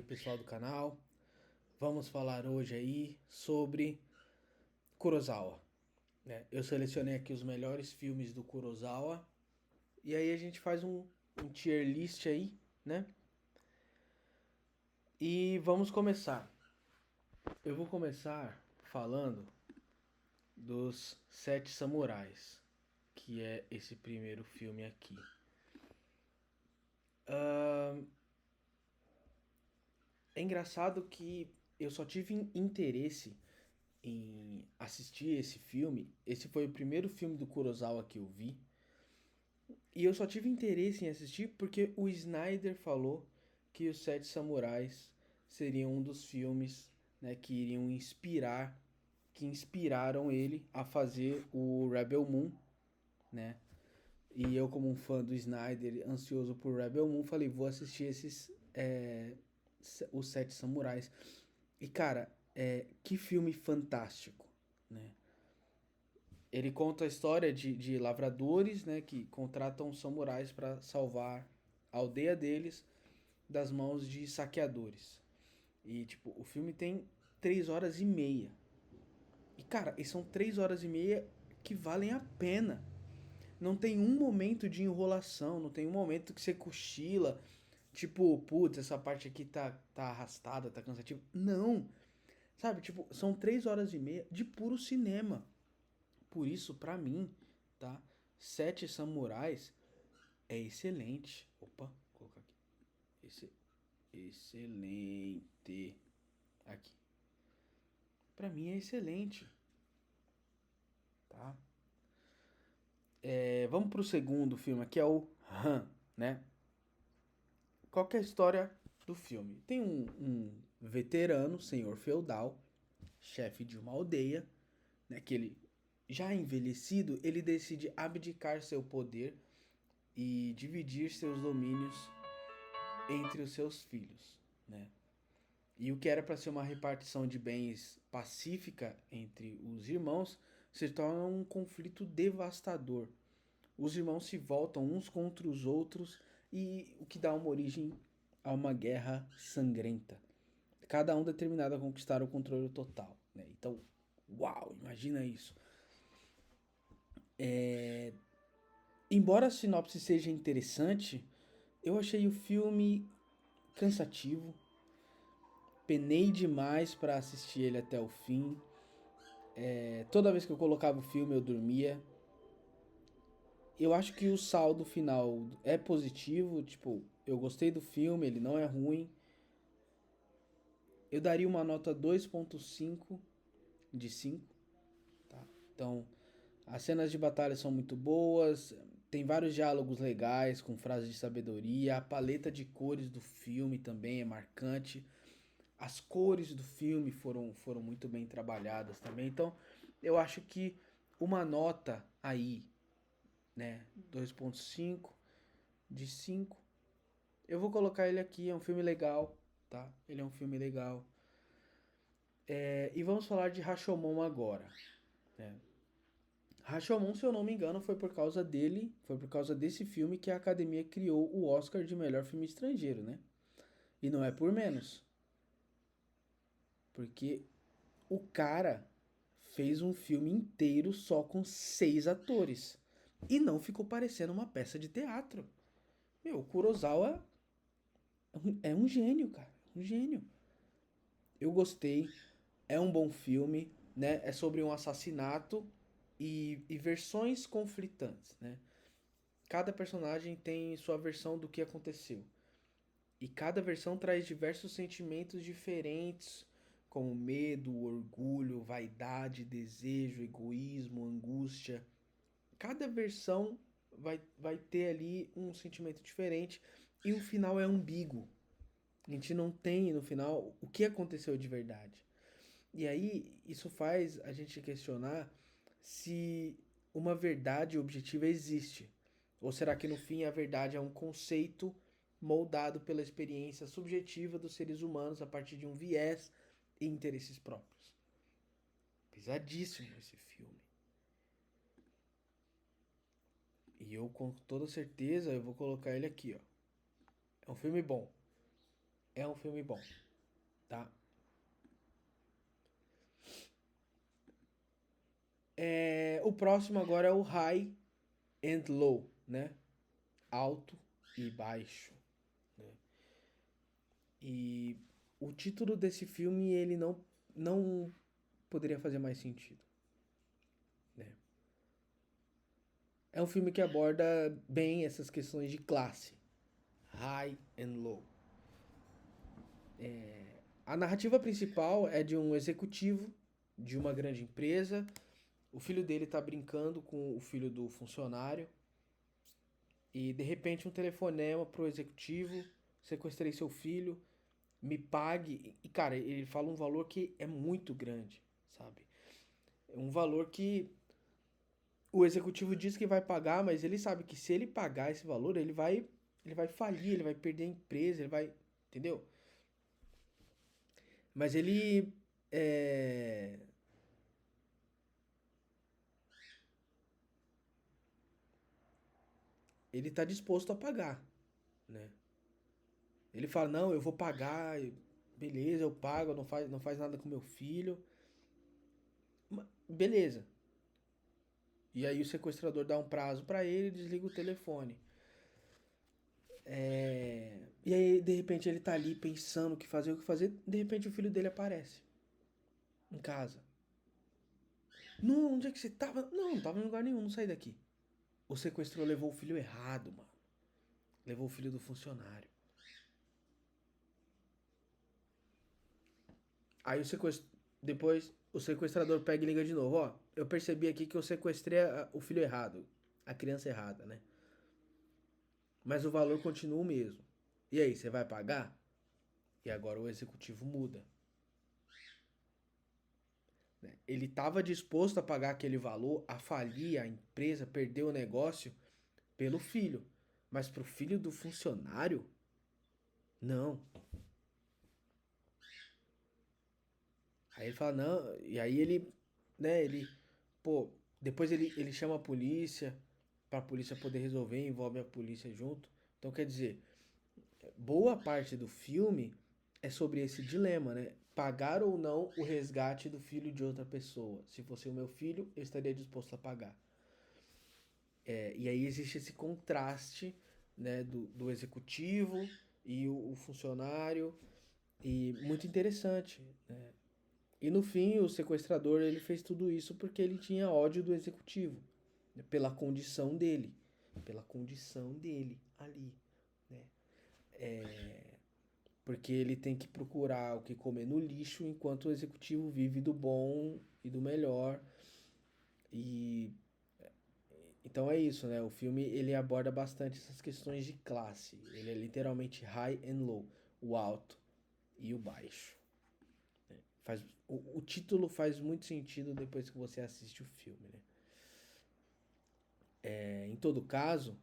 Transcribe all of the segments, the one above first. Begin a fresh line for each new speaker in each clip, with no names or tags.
pessoal do canal. Vamos falar hoje aí sobre Kurosawa, né? Eu selecionei aqui os melhores filmes do Kurosawa e aí a gente faz um tier list aí, né? E vamos começar. Eu vou começar falando dos Sete Samurais, que é esse primeiro filme aqui. É engraçado que eu só tive interesse em assistir esse filme. Esse foi o primeiro filme do Kurosawa que eu vi. E eu só tive interesse em assistir porque o Snyder falou que Os Sete Samurais seriam um dos filmes, né, que iriam inspirar, que inspiraram ele a fazer o Rebel Moon, né? E eu, como um fã do Snyder, ansioso por Rebel Moon, falei, vou assistir Os Sete Samurais. E cara, que filme fantástico, né? Ele conta a história de lavradores, né, que contratam samurais para salvar a aldeia deles das mãos de saqueadores. E, tipo, o filme tem 3 horas e meia. E, cara, e são 3 horas e meia que valem a pena. Não tem um momento de enrolação, não tem um momento que você cochila, tipo, putz, essa parte aqui tá arrastada, tá cansativa. Não! Sabe, tipo, são 3 horas e meia de puro cinema. Por isso, pra mim, tá? Sete Samurais é excelente. Opa, vou colocar aqui. Excelente. Aqui. Pra mim é excelente, tá? Vamos pro segundo filme, que é o Han, né? Qual que é a história do filme? Tem um veterano, senhor feudal, chefe de uma aldeia, né? Que ele, já envelhecido, ele decide abdicar seu poder e dividir seus domínios entre os seus filhos, né? E o que era para ser uma repartição de bens pacífica entre os irmãos se torna um conflito devastador. Os irmãos se voltam uns contra os outros e o que dá uma origem a uma guerra sangrenta. Cada um determinado a conquistar o controle total, né? Então, uau, imagina isso. Embora a sinopse seja interessante, eu achei o filme cansativo. Penei demais para assistir ele até o fim. Toda vez que eu colocava o filme eu dormia. Eu acho que o saldo final é positivo, tipo, eu gostei do filme, ele não é ruim. Eu daria uma nota 2,5 de 5, tá? Então, as cenas de batalha são muito boas, tem vários diálogos legais com frases de sabedoria, a paleta de cores do filme também é marcante. As cores do filme foram muito bem trabalhadas também. Então, eu acho que uma nota aí, né, 2,5 de 5. Eu vou colocar ele aqui, é um filme legal, tá? Ele é um filme legal. E vamos falar de Rashomon agora, né? Rashomon, se eu não me engano, foi por causa dele, foi por causa desse filme que a Academia criou o Oscar de melhor filme estrangeiro, né? E não é por menos, porque o cara fez um filme inteiro só com 6 atores e não ficou parecendo uma peça de teatro. Meu, o Kurosawa é um gênio, cara, um gênio. Eu gostei, é um bom filme, né? É sobre um assassinato e versões conflitantes, né? Cada personagem tem sua versão do que aconteceu. E cada versão traz diversos sentimentos diferentes, como medo, orgulho, vaidade, desejo, egoísmo, angústia. Cada versão vai ter ali um sentimento diferente e o final é ambíguo. A gente não tem no final o que aconteceu de verdade. E aí, isso faz a gente questionar se uma verdade objetiva existe. Ou será que no fim a verdade é um conceito moldado pela experiência subjetiva dos seres humanos a partir de um viés e interesses próprios? Pesadíssimo esse filme. E eu com toda certeza eu vou colocar ele aqui, ó. É um filme bom. É um filme bom, tá? O próximo agora é o High and Low, né? Alto e baixo, né? E o título desse filme, ele não poderia fazer mais sentido, né? É um filme que aborda bem essas questões de classe, high and low. A narrativa principal é de um executivo de uma grande empresa. O filho dele tá brincando com o filho do funcionário e de repente um telefonema pro executivo: sequestrei seu filho, me pague. E cara, ele fala um valor que é muito grande, sabe? É um valor que o executivo diz que vai pagar, mas ele sabe que se ele pagar esse valor, ele vai falir, ele vai perder a empresa, ele vai, entendeu? Mas é, ele tá disposto a pagar, né? Ele fala: "Não, eu vou pagar, beleza, eu pago, não faz nada com meu filho". Beleza. E aí o sequestrador dá um prazo pra ele, desliga o telefone. E aí, de repente, ele tá ali pensando o que fazer. De repente, o filho dele aparece em casa. Não, onde é que você tava? Não tava em lugar nenhum, não saí daqui. O sequestrador levou o filho errado, mano. Levou o filho do funcionário. Aí depois o sequestrador pega e liga de novo. Ó, eu percebi aqui que eu sequestrei o filho errado. A criança errada, né? Mas o valor continua o mesmo. E aí, você vai pagar? E agora o executivo muda, né? Ele estava disposto a pagar aquele valor, a falir a empresa, perder o negócio pelo filho. Mas pro filho do funcionário, não. Aí ele fala, não. E aí ele, né, pô, depois ele chama a polícia, pra polícia poder resolver, envolve a polícia junto. Então quer dizer, boa parte do filme é sobre esse dilema, né? Pagar ou não o resgate do filho de outra pessoa. Se fosse o meu filho, eu estaria disposto a pagar. E aí existe esse contraste, né, do executivo e o funcionário, e muito interessante, né? E no fim, o sequestrador ele fez tudo isso porque ele tinha ódio do executivo, né, pela condição dele ali, né? Porque ele tem que procurar o que comer no lixo enquanto o executivo vive do bom e do melhor. E então é isso, né? O filme ele aborda bastante essas questões de classe. Ele é literalmente high and low, o alto e o baixo. O título faz muito sentido depois que você assiste o filme, né? Em todo caso,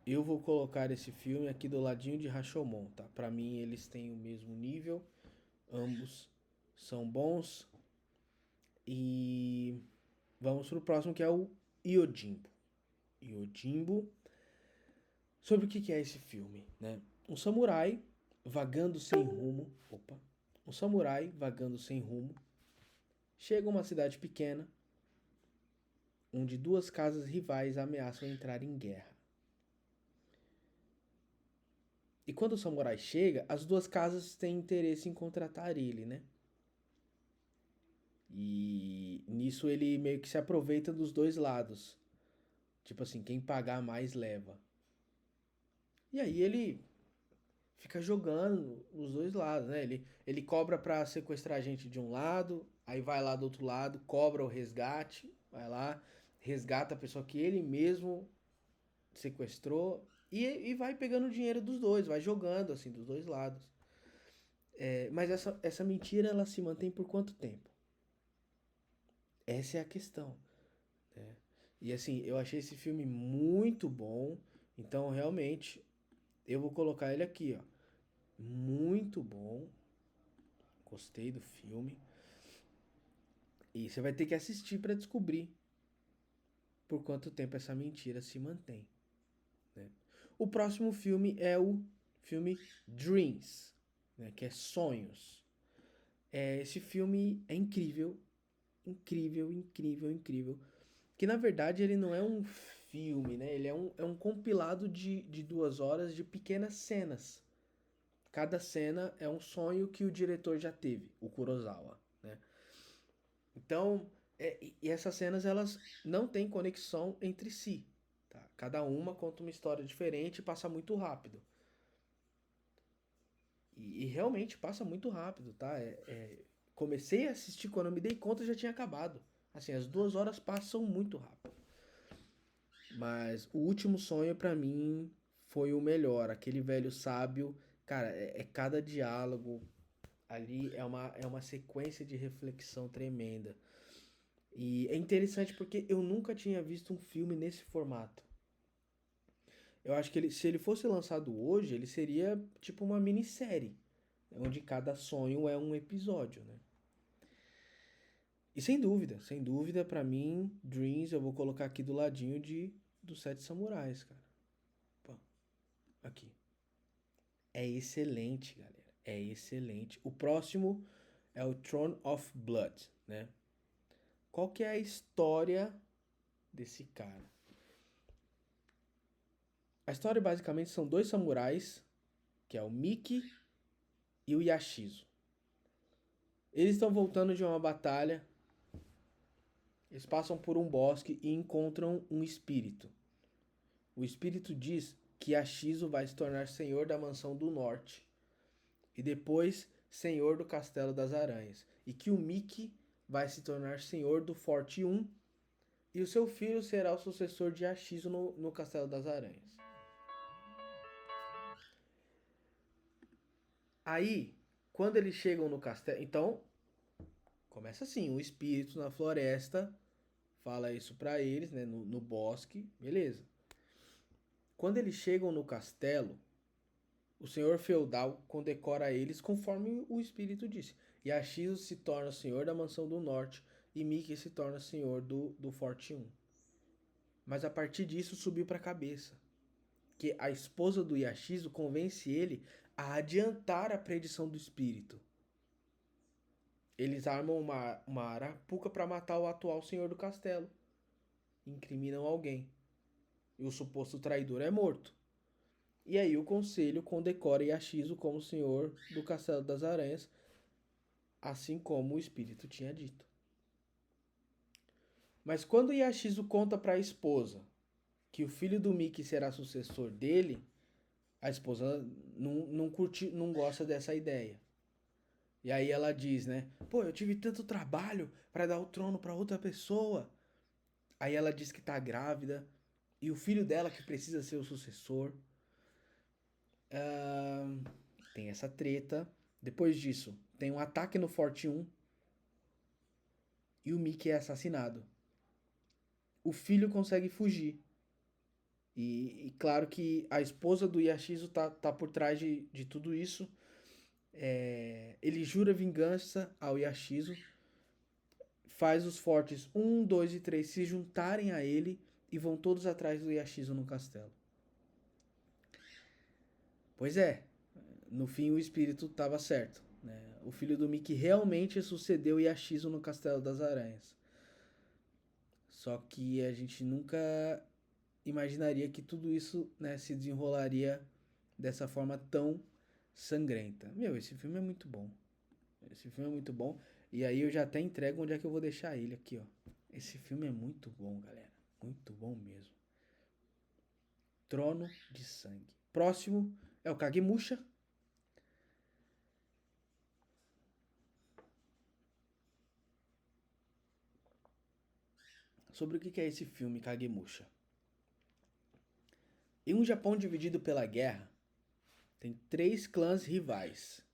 eu vou colocar esse filme aqui do ladinho de Rashomon, tá? Pra mim eles têm o mesmo nível, ambos são bons. E vamos pro próximo que é o Yojimbo. Yojimbo. Sobre o que é esse filme, né? Um samurai vagando sem rumo. Opa! Um samurai vagando sem rumo chega a uma cidade pequena onde duas casas rivais ameaçam entrar em guerra. E quando o samurai chega, as duas casas têm interesse em contratar ele, né? E nisso ele meio que se aproveita dos dois lados. Tipo assim, quem pagar mais leva. E aí ele fica jogando nos dois lados, né? Ele cobra pra sequestrar a gente de um lado, aí vai lá do outro lado, cobra o resgate, vai lá, resgata a pessoa que ele mesmo sequestrou e vai pegando o dinheiro dos dois, vai jogando assim dos dois lados. Mas essa mentira ela se mantém por quanto tempo? Essa é a questão, né? E assim, eu achei esse filme muito bom, então realmente eu vou colocar ele aqui, ó. Muito bom, gostei do filme. E você vai ter que assistir para descobrir por quanto tempo essa mentira se mantém, né? O próximo filme é o filme Dreams, né, que é Sonhos. Esse filme é incrível, incrível, incrível, incrível. Que na verdade ele não é um filme, né? Ele é um compilado de 2 horas de pequenas cenas. Cada cena é um sonho que o diretor já teve, o Kurosawa, né? Então, e essas cenas elas não têm conexão entre si, tá? Cada uma conta uma história diferente e passa muito rápido. E realmente passa muito rápido, tá? Comecei a assistir quando eu me dei conta já tinha acabado. Assim, as 2 horas passam muito rápido. Mas o último sonho pra mim foi o melhor. Aquele velho sábio, cara, cada diálogo ali é uma sequência de reflexão tremenda. E é interessante porque eu nunca tinha visto um filme nesse formato. Eu acho que se ele fosse lançado hoje, ele seria tipo uma minissérie, onde cada sonho é um episódio, né? E sem dúvida, pra mim, Dreams eu vou colocar aqui do ladinho dos Sete Samurais, cara. Pô, aqui. É excelente, galera. É excelente. O próximo é o Throne of Blood, né? Qual que é a história desse cara? A história basicamente são dois samurais, que é o Miki e o Yashizo. Eles estão voltando de uma batalha. Eles passam por um bosque e encontram um espírito. O espírito diz que Yashizo vai se tornar senhor da mansão do norte e depois senhor do castelo das aranhas, e que o Miki vai se tornar senhor do Forte 1 e o seu filho será o sucessor de Yashizo no castelo das aranhas. Aí, quando eles chegam no castelo, então começa assim, o espírito na floresta fala isso pra eles, né, no bosque, beleza. Quando eles chegam no castelo, o senhor feudal condecora eles conforme o espírito disse. Yashizo se torna senhor da mansão do norte e Mickey se torna senhor do Forte 1. Mas a partir disso subiu para a cabeça. Que a esposa do Yashizo convence ele a adiantar a predição do espírito. Eles armam uma arapuca para matar o atual senhor do castelo. Incriminam alguém. E o suposto traidor é morto. E aí o conselho condecora Yashizo como senhor do Castelo das Aranhas, assim como o espírito tinha dito. Mas quando Yashizo conta para a esposa que o filho do Mickey será sucessor dele, a esposa não gosta dessa ideia. E aí ela diz, né? Pô, eu tive tanto trabalho para dar o trono para outra pessoa. Aí ela diz que tá grávida e o filho dela que precisa ser o sucessor. Tem essa treta. Depois disso, tem um ataque no Forte 1 e o Mickey é assassinado. O filho consegue fugir. E claro que a esposa do Yashizo tá por trás de tudo isso. Ele jura vingança ao Yashizo, faz os fortes 1, 2 e 3 se juntarem a ele e vão todos atrás do Yashizo no castelo. Pois é, no fim o espírito estava certo. Né? O filho do Mickey realmente sucedeu Yashizo no Castelo das Aranhas. Só que a gente nunca imaginaria que tudo isso, né, se desenrolaria dessa forma tão sangrenta. Meu, esse filme é muito bom. Esse filme é muito bom. E aí eu já até entrego onde é que eu vou deixar ele aqui, ó. Esse filme é muito bom, galera. Muito bom mesmo. Trono de Sangue. Próximo é o Kagemusha. Sobre o que é esse filme, Kagemusha? Em um Japão dividido pela guerra, tem 3 clãs rivais.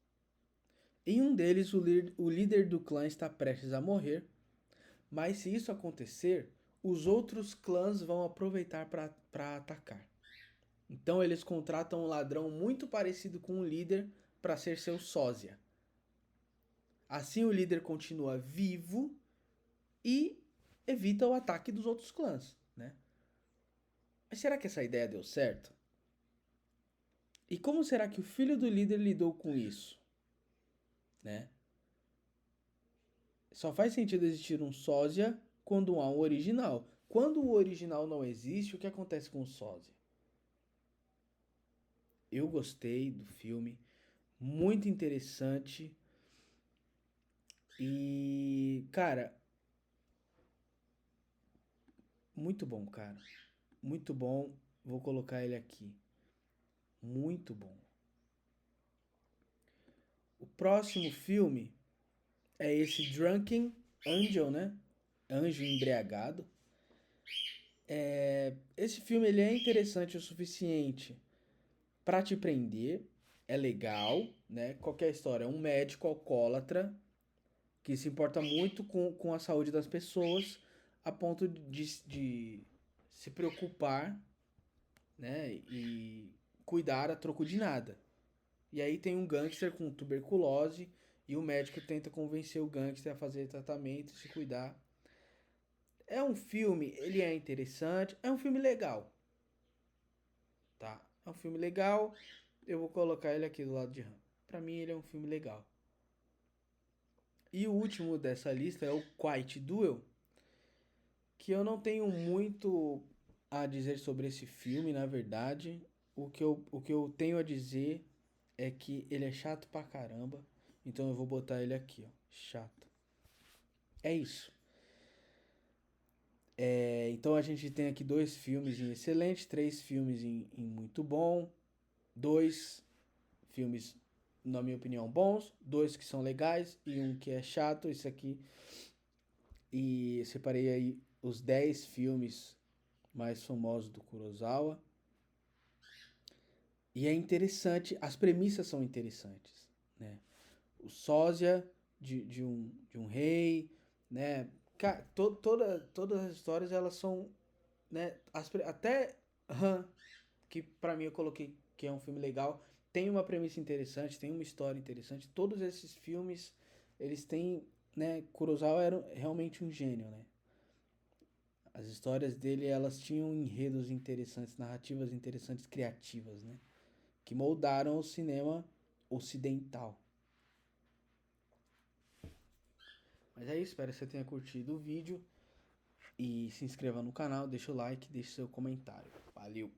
Em um deles, o líder do clã está prestes a morrer, mas se isso acontecer, os outros clãs vão aproveitar para atacar. Então eles contratam um ladrão muito parecido com o líder para ser seu sósia. Assim o líder continua vivo e evita o ataque dos outros clãs, né? Mas será que essa ideia deu certo? E como será que o filho do líder lidou com isso, né? Só faz sentido existir um sósia quando há um original. Quando o original não existe, o que acontece com o sósia? Eu gostei do filme, muito interessante e, cara, muito bom, cara. Muito bom. Vou colocar ele aqui. Muito bom. O próximo filme é esse Drunken Angel, né? Anjo Embriagado. Esse filme ele é interessante o suficiente para te prender. É legal, né? Qualquer história. É um médico alcoólatra que se importa muito com a saúde das pessoas a ponto de se preocupar, né? E cuidar a troco de nada. E aí tem um gangster com tuberculose e o médico tenta convencer o gangster a fazer tratamento e se cuidar. É um filme, ele é interessante, é um filme legal, tá? É um filme legal, eu vou colocar ele aqui do lado de Han. Pra mim ele é um filme legal. E o último dessa lista é o Quiet Duel, que eu não tenho muito a dizer sobre esse filme, na verdade. O que eu tenho a dizer é que ele é chato pra caramba. Então eu vou botar ele aqui, ó. Chato. É isso. Então a gente tem aqui dois filmes em excelente, três filmes em muito bom, dois filmes, na minha opinião, bons, dois que são legais e um que é chato, isso aqui. E separei aí os 10 filmes mais famosos do Kurosawa. E é interessante, as premissas são interessantes, né? O sósia de um rei, né? Todas as histórias elas são, né? Até Han, que pra mim eu coloquei que é um filme legal, tem uma premissa interessante, tem uma história interessante. Todos esses filmes, eles têm, né? Kurosawa era realmente um gênio, né? As histórias dele, elas tinham enredos interessantes, narrativas interessantes, criativas, né? Que moldaram o cinema ocidental. Mas é isso, espero que você tenha curtido o vídeo e se inscreva no canal, deixa o like, deixe seu comentário. Valeu!